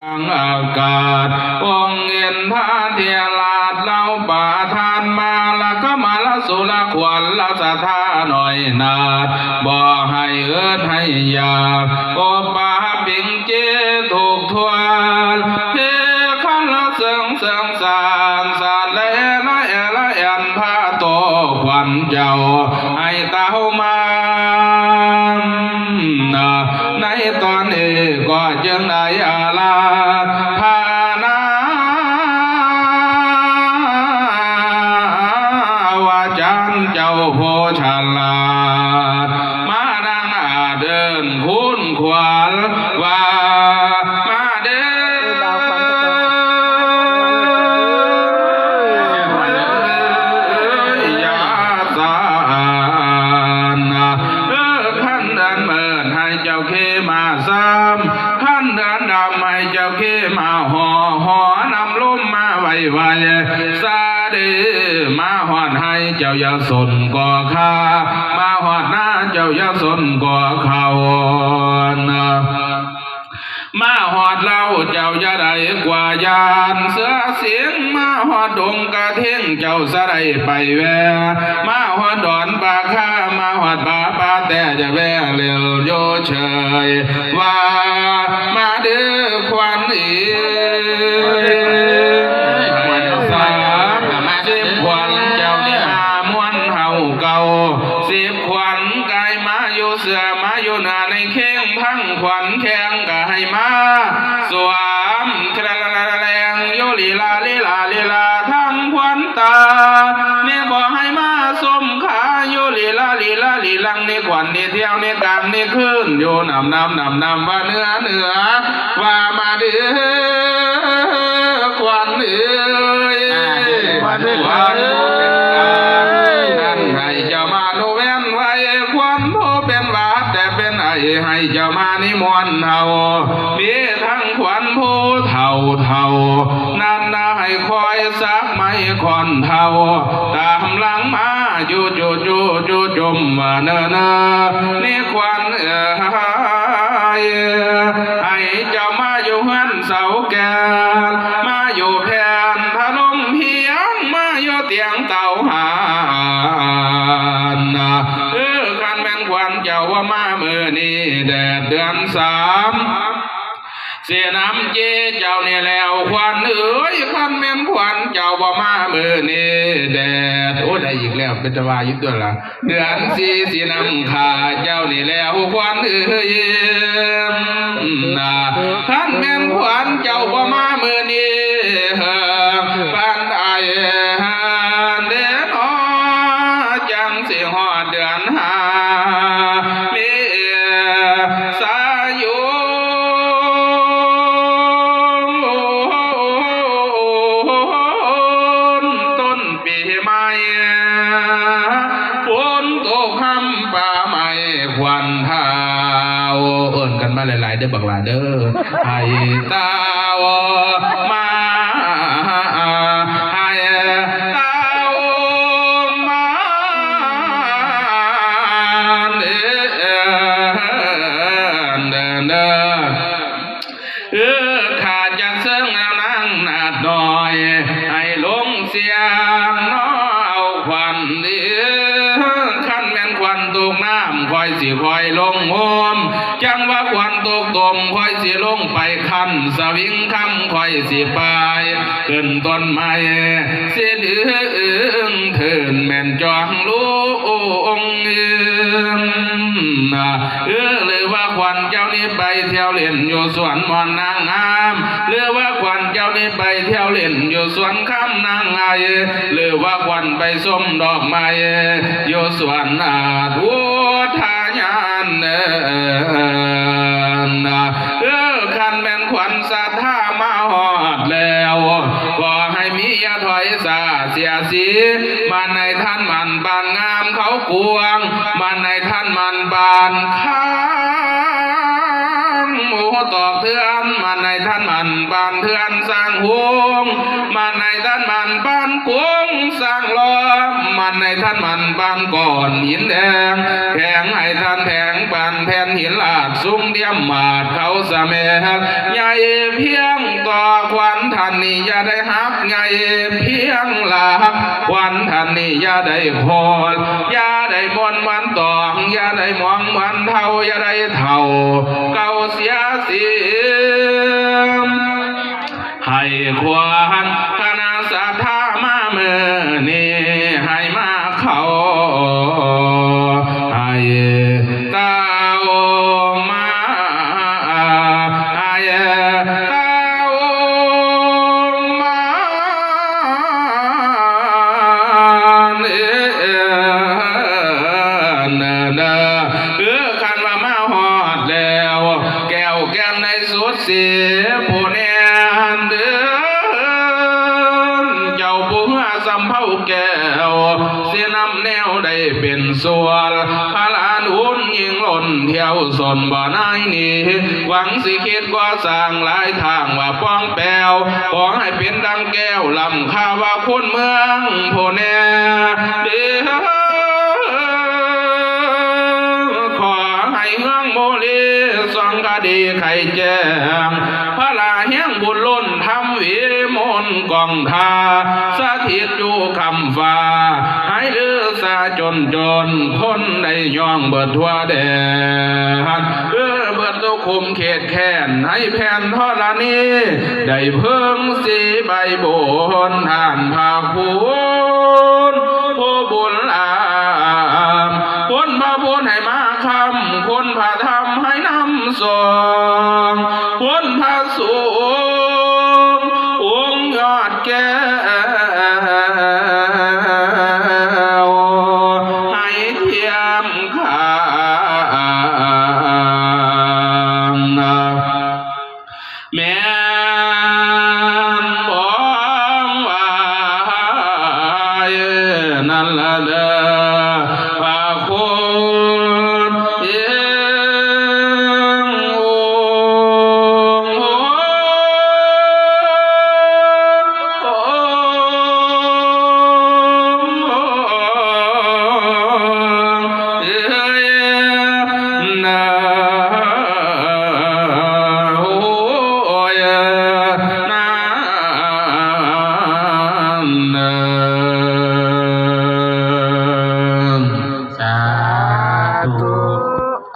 อากาศองเงินท่าเทียลาดเล่าป่าทานมาละก็มาละสุละขวัญละสะท่าหน่อยนาดบ่ให้เอิดให้ยากโอป่าปิงเจถูกทวนเทขันละเสิงสารสาดละแอนผ้าโตขวัญเจ้าให้เต้ามาในตอนนี้ก็จึงได้อาลาพานาว่าจันเจ้าโพชาลาดมาดังเดินคุ้นขวัญว่ามาเดินยาสานขั้นเดินเมินให้เจ้าเคมาซ้ำขั้นเดินดำให้เจ้าเคมาห่อนำลุ่มมาไว้ซาดีมาหอดให้เจ้าอย่าสนก่อข้ามาหอดหน้าเจ้าอย่าสนก่อเขามาหอดเล่าเจ้าอย่าได้กว่ายานเสือเสียงมาหอดดงกระเทงเจ้าสะได้ไปแวมาหอดดอนปากข้ามาหอดป่าแต่จะแวเร็วโยเฉยว่ามาเดือควันอีควันสามสิบควันเจ้าเนี่ยม้วนเฮาเก่าสิบควันกายมาอยู่เสือมาอยู่หน้าในเข่งพังควันแข็งก็ให้มาสวมแคลแรงโยลีลาทั้งควันตาเนี่ยขอให้มาสมขาโยลีลาลังนี่ขวัญนี่เที่ยวนี่กลางนี่ขึ้นโยนำว่าเนื้อว่ามาเดือควันเอ้ยควันนั่นให้เจ้ามาโนเวนไว้ควันโพเป็นบาดแต่เป็นไอให้เจ้ามานิมนต์เฮามีทั้งควันโพเท่านั่นนะให้คอยซักไม้คอนเท่าตามหลังมาอยู่จมว่าเนนี่ควันให้เจ้ามาอยู่หันเสาแก่มาอยู่แผ่นพนมเพียงมาอยู่เตียงเต่าหานกันแม่นควันเจ้าว่ามาเมื่อนี้แดดเดือนสามเสียน้ำเจเจ้านี่แล้วควันเอ้ยคันแม่นควันเจ้าบ่มาเมื่อนี้แดดโอ้ได้อีกแล้วเป็นตะวายุดด้วยล่ะเดือนสี่สีน้ำขาเจ้านี่แล้วควันเอ้ยคันแม่นควันเจ้าบ่มาเมื่อนี้ปานใดเด่นอจังสิฮอดเดือนห้ามีสายุต้นปีใหม่ฝนตกค่ำป่าใหม่ควันเท้าเอิ้นกันมาหลายๆเด้อบักหลาเด้อให้ตาวมาให้ตาวมาข้าจะเสิงแล้วนั่งนาดหน่อยให้ลงเสียงน้อเอาควันดีขั้นแม่นควันตกน้ำคอยสิคอยลงโฮมจังว่าควันตกตมคอยสิลงไปคันสวิงคำคอยสิไปขึ้นต้นไม้เสียดื้อเถินแม่นจองลูกหรือว่าควันเจ้านี้ไปเที่ยวเล่นอยู่สวนมอนนางงามหรือว่าควันเจ้านี้ไปเที่ยวเล่นอยู่สวนคำนางไงหรือว่าควันไปส้มดอกไม้อยู่สวนนาทัวทายานคันแม่นควันศรัทธามาหอดแล้วก็ให้มีอย่าถอยสาเสียสีมันในท่านมันบานงามเขากวงมันในท่านมันบานข้างหมูตอกเทือนมันใน ท่านมันบานเทือนสร้างหงมันในท่านมันบานกุ้งสร้างล้อมมันในท่านมันบานก่อนหินแดงแข็งให้ท่านแทงปานแผ่นหินลาดสูงเดียมมาดเขาสะเมกใหญ่เพียงต่อควันท่านนี่อย่าได้หักใหญ่เพียงหลักควันท่านนี่อย่าได้พออย่าได้มนมันตองอย่าได้มองมันเท่าอย่าได้เท่าเก่าเสียเสียมให้ควรคณะสัทธามาเมื่อนี้ให้มาเขาให้เต้ามาให้เต้ามาคันว่ามาหอดแล้วแก้วแก้มในสุดเสียผู้แน่เดินเจ้าผู้เมื่อสำเภาแก้วเสียน้ำแนวได้เป็นส่วนพระลานหุ่นยิงหล่นเที่ยวสนบ่อนายนี้หวังสิคิดว่าสร้างหลายทางว่าป้องแปวขอให้เป็นดังแก้วลำข้าว่าคนเมืองผู้แน่เดือขอให้เมืองโมลีสองคดีไข่แจ้งพระลาเฮียงบุญล้นทำวิมลกองทาสถิตอยู่คำฟ้าให้ลือสาจนคนได้ย่องเบิดทั่วแดนเบิดตุคุมเขตแค้นให้แผ่นทอดนี้ได้เพิ่งสีใบบนทานภาคูณ